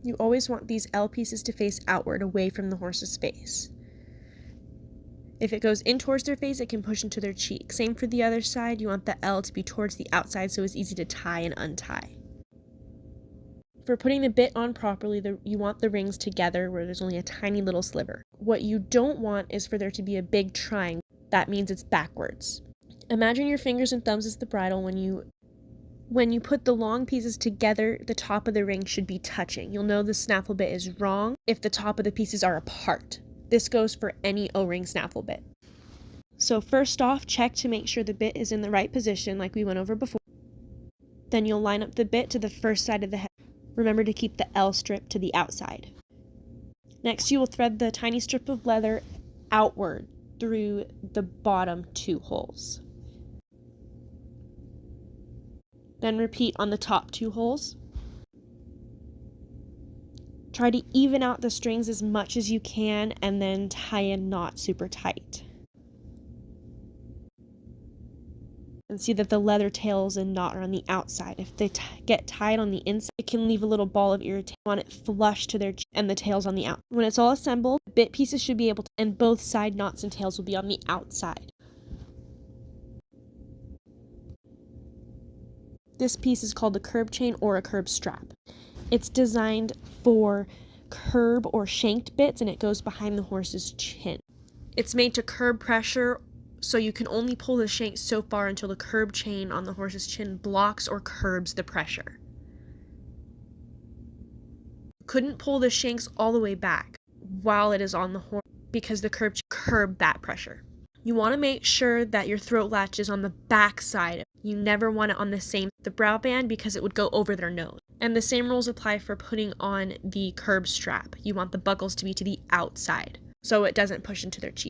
You always want these L pieces to face outward, away from the horse's face. If it goes in towards their face, it can push into their cheek. Same for the other side, you want the L to be towards the outside so it's easy to tie and untie. For putting the bit on properly, you want the rings together where there's only a tiny little sliver. What you don't want is for there to be a big triangle. That means it's backwards. Imagine your fingers and thumbs as the bridle. When you put the long pieces together, the top of the ring should be touching. You'll know the snaffle bit is wrong if the top of the pieces are apart. This goes for any O-ring snaffle bit. So first off, check to make sure the bit is in the right position like we went over before. Then you'll line up the bit to the first side of the head. Remember to keep the L strip to the outside. Next, you will thread the tiny strip of leather outward through the bottom 2 holes. Then repeat on the top 2 holes. Try to even out the strings as much as you can and then tie a knot super tight. And see that the leather tails and knot are on the outside. If they get tied on the inside, it can leave a little ball of irritation. You want it flush to their chin and the tails on the outside. When it's all assembled, the bit pieces should be able to, and both side knots and tails will be on the outside. This piece is called a curb chain or a curb strap. It's designed for curb or shanked bits and it goes behind the horse's chin. It's made to curb pressure, so you can only pull the shank so far until the curb chain on the horse's chin blocks or curbs the pressure. You couldn't pull the shanks all the way back while it is on the horse because the curb chain curb that pressure. You want to make sure that your throat latch is on the back side. You never want it on the brow band because it would go over their nose. And the same rules apply for putting on the curb strap. You want the buckles to be to the outside so it doesn't push into their cheek.